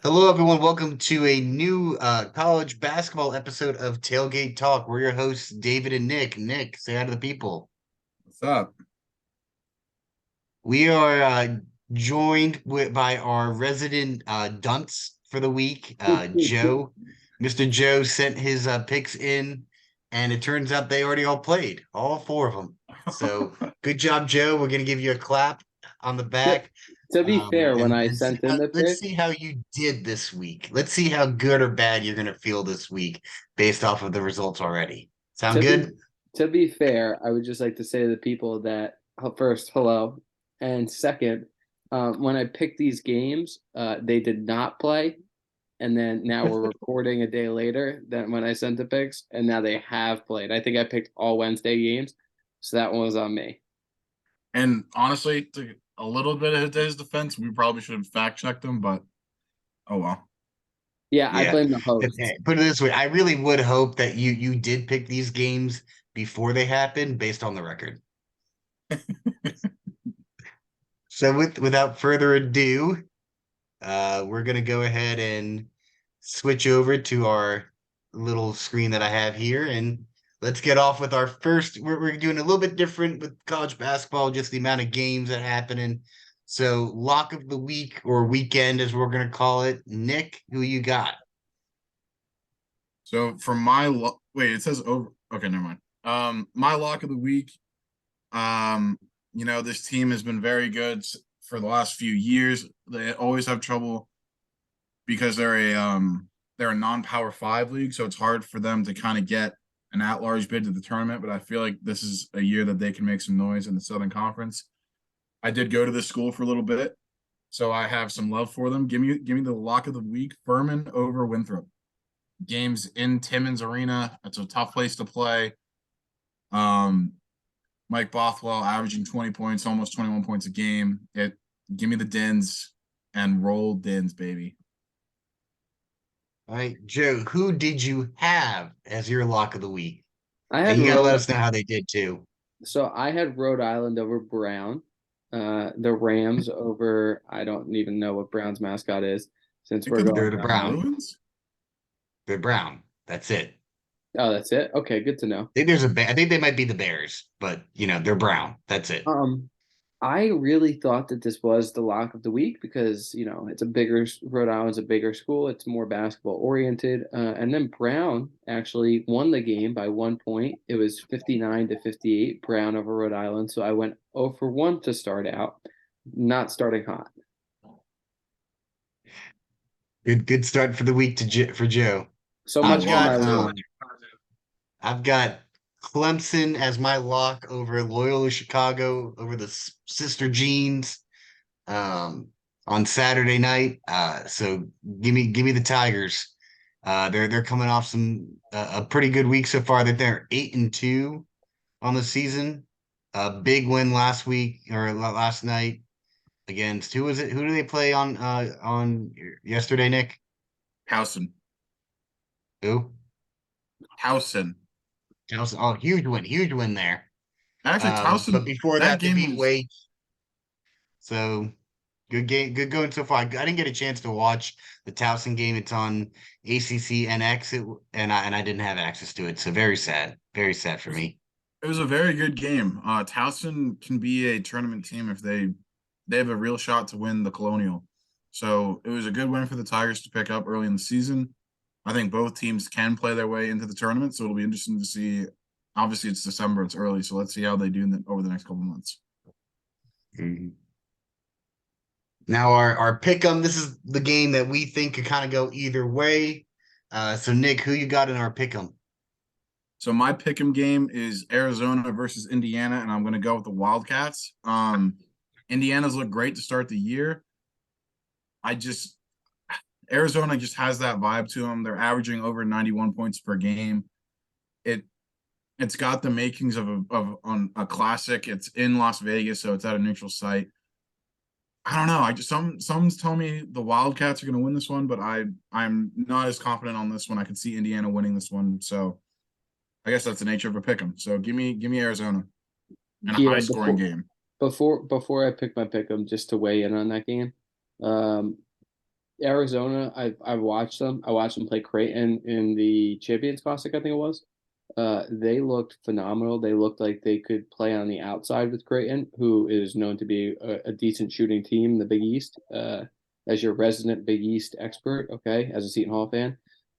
Hello, everyone. Welcome to a new college basketball episode of Tailgate Talk. We're your hosts, David and Nick. Nick, say hi to the people. What's up? We are by our resident dunce for the week, Joe. Mr. Joe sent his picks in, and it turns out they already all played, all four of them. So good job, Joe. We're going to give you a clap on the To, back. to be fair, when I And see sent in the let's pick, see how you did this week. Let's see how good or bad you're going to feel this week based off of the results already. Sound to be good? to be fair, I would just like to say to the people that first, hello, and second, when I picked these games, they did not play, and then now we're recording a day later than when I sent the picks, and now they have played. I think I picked all Wednesday games, so that one was on me. And honestly, to a little bit of his defense, we probably should have fact checked him, but oh well. Yeah, I Yeah. blame the hosts. Put it this way, I really would hope that you did pick these games before they happened based on the record. So without further ado, we're gonna go ahead and switch over to our little screen that I have here, and let's get off with our first. We're doing a little bit different with college basketball, just the amount of games that happen. And so, lock of the week or weekend, as we're gonna call it. Nick, who you got? So for wait, it says over. Okay, never mind. My lock of the week. Um, this team has been very good for the last few years. They always have trouble because they're a non-power five league, so it's hard for them to kind of get an at-large bid to the tournament. But I feel like this is a year that they can make some noise in the Southern Conference. I did go to this school for a little bit, so I have some love for them. Give me the lock of the week: Furman over Winthrop. Games in Timmons Arena. It's a tough place to play. Um, Mike Bothwell averaging 20 points, almost 21 points a game. Give me the Dins and roll Dins, baby. All right, Joe, who did you have as your lock of the week? I And had you got to let Rhode us know how they did too. So I had Rhode Island over Brown, the Rams over, I don't even know what Brown's mascot is since It we're could be They're going the down that. Brown. Bruins. They're Brown. That's it. Oh, that's it? Okay, good to know. I think they might be the Bears, but they're brown. That's it. Um, I really thought that this was the lock of the week because, it's a bigger, Rhode Island's a bigger school. It's more basketball oriented. And then Brown actually won the game by 1 point. It was 59 to 58, Brown over Rhode Island. So I went 0 for 1 to start out, not starting hot. Good start for the week for Joe. So I I've much for love my got it. lock. I've got Clemson as my lock over Loyola Chicago over the Sister Jeans um, on Saturday night. So give me the Tigers. They're coming off a pretty good week so far. They're 8-2 on the season. A big win last week or last night against who was it? Who do they play on yesterday, Nick? Howson. Who? Howson. Chelsea. Oh, huge win there. Actually, But Towson, before that that, they game beat was Wake. So good game, good going so far. I didn't get a chance to watch the Towson game. It's on ACC NX, and I didn't have access to it. So very sad for me. it was a very good game. Towson can be a tournament team if they have a real shot to win the Colonial. So it was a good win for the Tigers to pick up early in the season. I think both teams can play their way into the tournament, so it'll be interesting to see. Obviously, it's December; it's early, so let's see how they do over the next couple months. Mhm. Now our pick'em. This is the game that we think could kind of go either way. So Nick, who you got in our pick'em? So my pick'em game is Arizona versus Indiana, and I'm going to go with the Wildcats. Indiana's looked great to start the year. I just Arizona just has that vibe to them. They're averaging over 91 points per game. It it's got the makings of on a classic. It's in Las Vegas, so it's at a neutral site. I don't know. I just some's telling me the Wildcats are going to win this one, but I'm not as confident on this one. I can see Indiana winning this one, so I guess that's the nature of a pick 'em. So give me Arizona in a Yeah, high scoring game. before I pick my pick 'em, just to weigh in on that game. Um, Arizona, I've watched them. I watched them play Creighton in the Champions Classic, I think it was. They looked phenomenal. They looked like they could play on the outside with Creighton, who is known to be a decent shooting team in the Big East. As your resident Big East expert, okay, as a Seton Hall fan.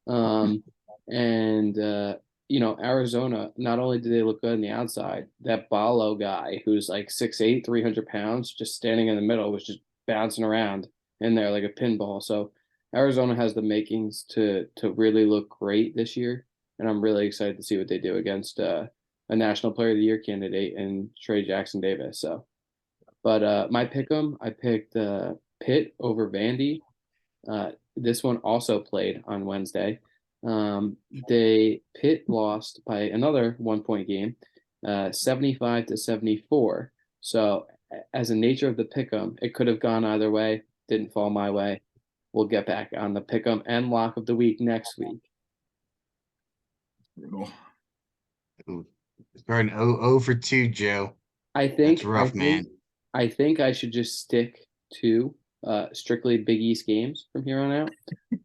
Um, and Arizona, not only did they look good on the outside, that Balo guy who's like 6'8", 300 pounds, just standing in the middle, was just bouncing around in there like a pinball. So Arizona has the makings to really look great this year, and I'm really excited to see what they do against a National Player of the Year candidate in Trey Jackson Davis. So, but my pick 'em, I picked Pitt over Vandy. This one also played on Wednesday. They Pitt lost by another 1 point game, 75-74. So, as a nature of the pick 'em, it could have gone either way. Didn't fall my way. We'll get back on the pick 'em and lock of the week next week. Brutal. Ooh, starting 0 for 2, Joe. I That's think I rough, think man. I think I should just stick to strictly Big East games from here on out.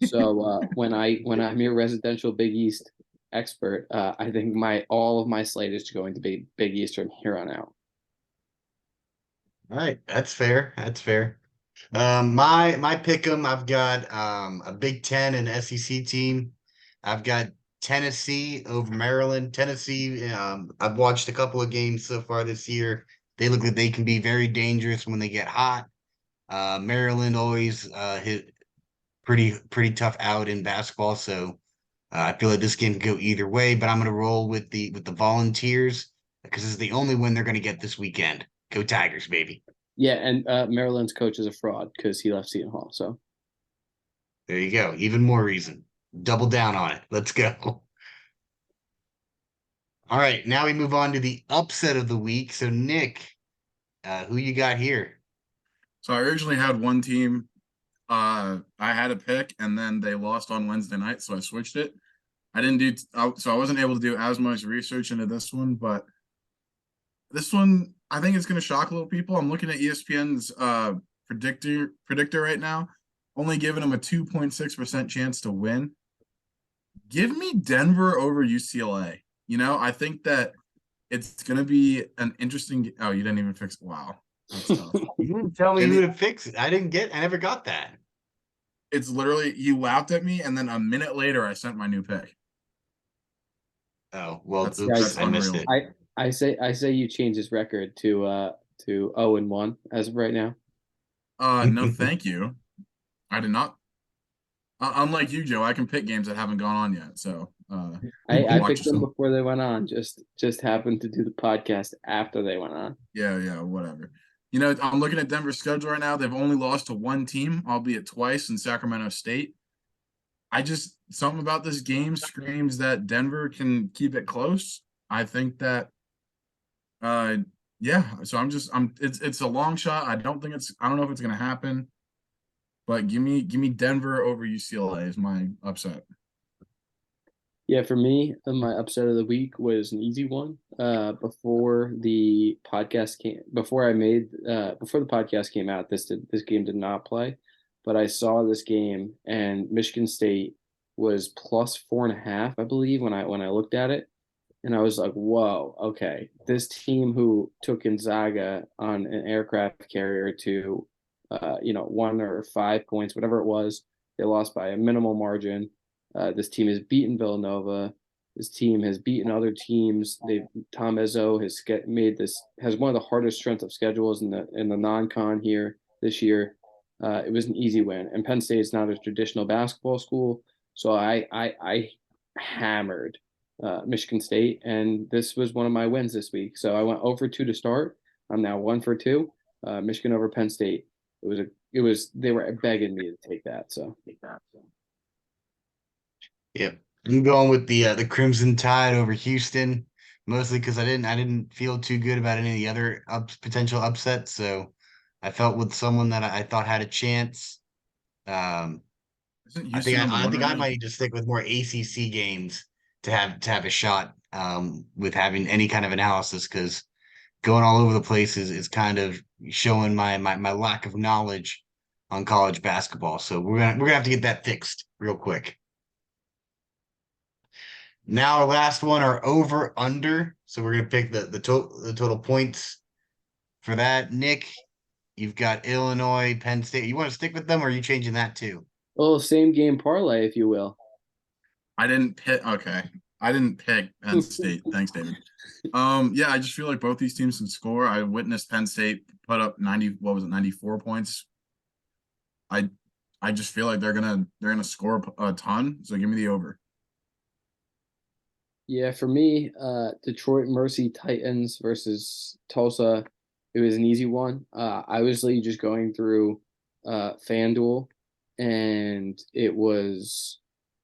So when I'm your residential Big East expert, I think my all of my slate is going to be Big East from here on out. All right, that's fair. That's fair. My pick 'em, I've got a Big Ten and SEC team. I've got Tennessee over Maryland. Tennessee, I've watched a couple of games so far this year. They look like they can be very dangerous when they get hot. Maryland always hit pretty tough out in basketball, so I feel like this game can go either way. But I'm gonna roll with the Volunteers because it's the only win they're gonna get this weekend. Go Tigers, baby! Yeah, and Maryland's coach is a fraud because he left Seton Hall. So There you go. Even more reason. Double down on it. Let's go. All right, now we move on to the upset of the week. So Nick, who you got here? So I originally had one team I had a pick, and then they lost on Wednesday night, so I switched it. I didn't do so I wasn't able to do as much research into this one, but this one I think it's going to shock a little people. I'm looking at ESPN's predictor right now, only giving them a 2.6% chance to win. Give me Denver over UCLA. I think that it's going to be an interesting. Oh, you didn't even fix. Wow, that's tough. You didn't tell me And who to fix it. I never got that. it's literally you laughed at me, and then a minute later, I sent my new pick. Oh, well, That's yeah, oops, that's I missed unreal. it. I say you change his record to 0-1 as of right now. No, thank you. I did not. Unlike you, Joe, I can pick games that haven't gone on yet. So I watch picked them yourself. before they went on. Just happened to do the podcast after they went on. Yeah, whatever. I'm looking at Denver's schedule right now. They've only lost to one team, albeit twice in Sacramento State. I just something about this game screams that Denver can keep it close. I think that uh yeah, so I'm it's a long shot. I don't know if it's gonna happen, but give me Denver over UCLA is my upset. Yeah, for me, my upset of the week was an easy one. Before the podcast came out, this game did not play, but I saw this game and Michigan State was plus 4.5, I believe, when I looked at it, and I was like, whoa, okay, this team who took Gonzaga on an aircraft carrier to, 1 or 5 points, whatever it was, they lost by a minimal margin. This team has beaten Villanova. This team has beaten other teams. Tom Izzo has one of the hardest strength of schedules in the non-con here this year. It was an easy win, and Penn State is not a traditional basketball school, so I hammered Michigan State, and this was one of my wins this week. So I went 0 for 2 to start. I'm now 1 for 2. Michigan over Penn State. They were begging me to take that. So. Yep. I'm going with the Crimson Tide over Houston, mostly because I didn't feel too good about any of the other potential upsets. So I felt with someone that I thought had a chance. Um, Isn't I think Houston number I one think right I now? might need to stick with more ACC games to have a shot with having any kind of analysis because going all over the place is kind of showing my lack of knowledge on college basketball. So we're gonna have to get that fixed real quick. Now our last one are over under. So we're gonna pick the total points for that. Nick, you've got Illinois, Penn State. You want to stick with them, or are you changing that too? Oh, same game parlay, if you will. I didn't pick. Okay, I didn't pick Penn State. Thanks, David. Yeah, I just feel like both these teams can score. I witnessed Penn State put up 90. What was it? 94 points. I I just feel like they're gonna score a ton. So give me the over. Yeah, for me, Detroit Mercy Titans versus Tulsa, it was an easy one. I was like just going through FanDuel, and it was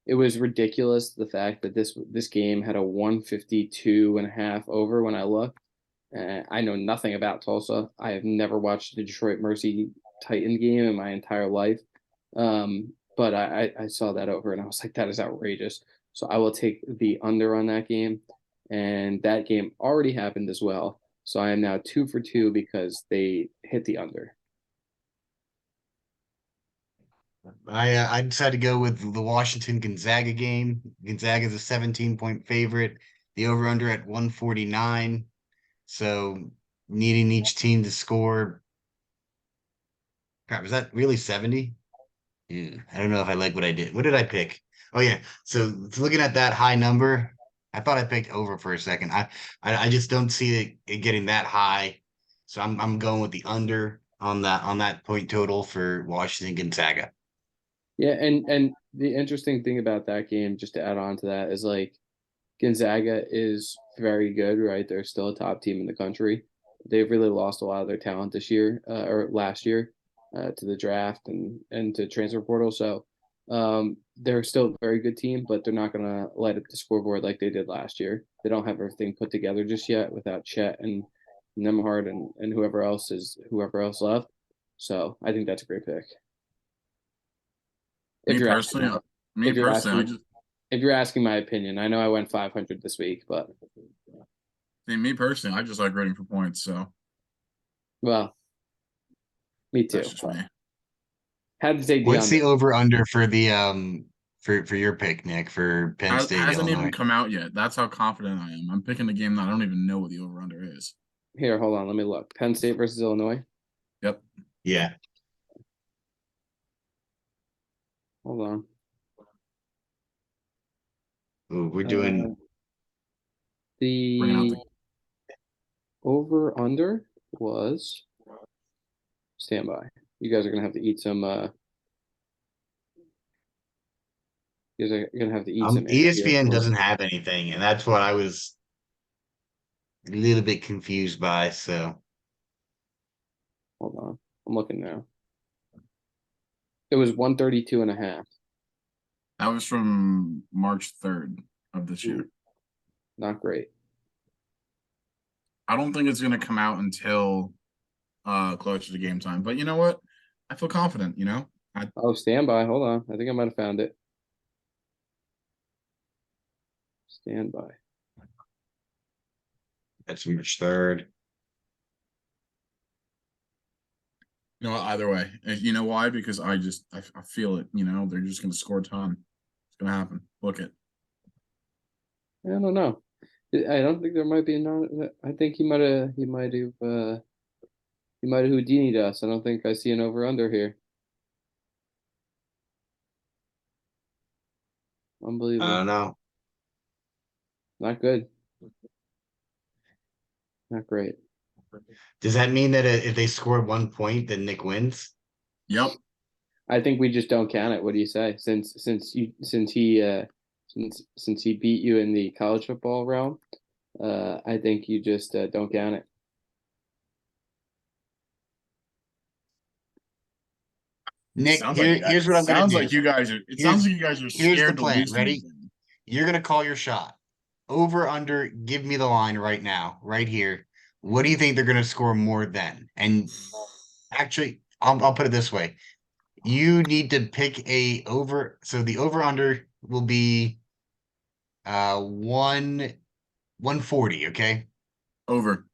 ridiculous the fact that this game had a 152.5 over when I looked. I know nothing about Tulsa. I have never watched a Detroit Mercy Titan game in my entire life. But I saw that over and I was like, that is outrageous. So I will take the under on that game. And that game already happened as well. So I am now 2 for 2 because they hit the under. I decided to go with the Washington Gonzaga game. Gonzaga is a 17-point favorite. The over under at 149. So needing each team to score. Crap, is that really 70? Yeah, I don't know if I like what I did. What did I pick? Oh yeah. So looking at that high number, I thought I picked over for a second. I just don't see it getting that high. So I'm going with the under on that point total for Washington Gonzaga. Yeah, and the interesting thing about that game, just to add on to that, is like Gonzaga is very good, right? They're still a top team in the country. They've really lost a lot of their talent this year or last year to the draft and to transfer portal. So they're still a very good team, but they're not going to light up the scoreboard like they did last year. They don't have everything put together just yet without Chet and Nemhard and whoever else left. So I think that's a great pick. If Me you're asking personally, my, me if you're personally, I asking just if you're asking my opinion, I know I went 500 this week, but see me personally, I just like rooting for points. So well, me that's too. just me. But had to take the What's under. the over under for the for your pick, Nick, for Penn State, Hasn't even Illinois? come out yet. That's how confident I am. I'm picking a game that I don't even know what the over under is. Here, hold on, let me look. Penn State versus Illinois. Yep. Yeah. Hold on. Ooh, we're Uh, doing Bringing out the the over under was standby. You guys are gonna have to eat some. You guys are gonna have to eat some here ESPN for me. doesn't have anything, and that's what I was a little bit confused by. So Hold on, I'm looking now. It was 132.5. that was from March 3rd of this year. Ooh, not great. I don't think it's gonna come out until closer to game time. But you know what? I feel confident, you know? I Oh, standby. Hold on. I think I might have found it. Standby. that's March 3rd. you know what, either way. You know why? Because I feel it, you know, they're just gonna score a ton. It's gonna happen. Look it. I don't know. I don't think there might be another. I think he might have Houdini'd us. I don't think I see an over under here. I Unbelievable. don't know. Not good. Not great. Does that mean that if they score 1 point, then Nick wins? Yep. I think we just don't count it. What do you say? Since he beat you in the college football realm, I think you just don't count it. Nick, Sounds like you guys here's what I'm gonna sounds like do. you guys are it sounds Here's like you guys are here's the scared to plan. lose to me. Ready? You're gonna call your shot. Over under, give me the line right now, right here. What do you think they're gonna score more than? And actually, I'll put it this way. You need to pick a over. So the over under will be 140, okay? Over.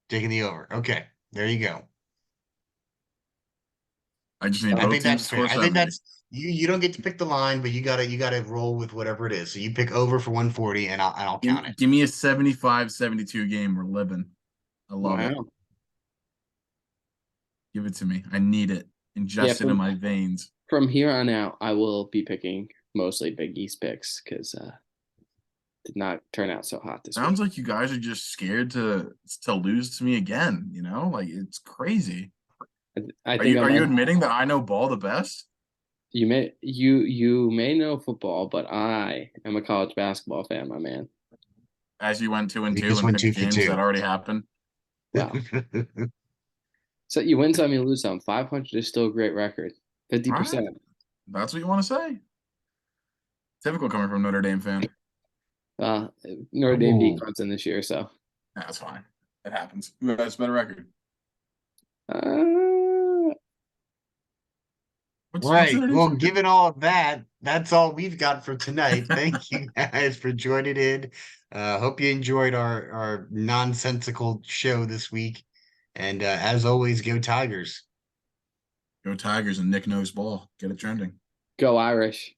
Taking the over. Okay. There you go. I just need I both think teams that's to fair. score I think 70. that's you don't get to pick the line, but you gotta roll with whatever it is. So you pick over for 140 and I'll count it. Give me a 75-72 game. We're living. I love it. Wow. Give it to me. I need it. Yeah, Ingest it in my veins. from here on out, I will be picking mostly Big East picks because did not turn out so hot this Sounds week. like you guys are just scared to lose to me again. Like it's crazy. I Are think you I are you might. admitting that I know ball the best? You may know football, but I am a college basketball fan, my man. As you went 2-2 You just and went picked two for games two. that already happened. Wow. So you win some, you lose some. 500 is still a great record. All right, 50%. that's what you want to say. Typical coming from Notre Dame fan. Notre Dame beat Ooh. Clemson this year, so That's fine. It happens. Who has a better record? uh, What's Right. Notre Dame's Well, record? given all of that, that's all we've got for tonight. Thank you guys for joining in. Hope you enjoyed our nonsensical show this week. And as always, go Tigers. Go Tigers and Nick knows ball. Get it trending. go Irish.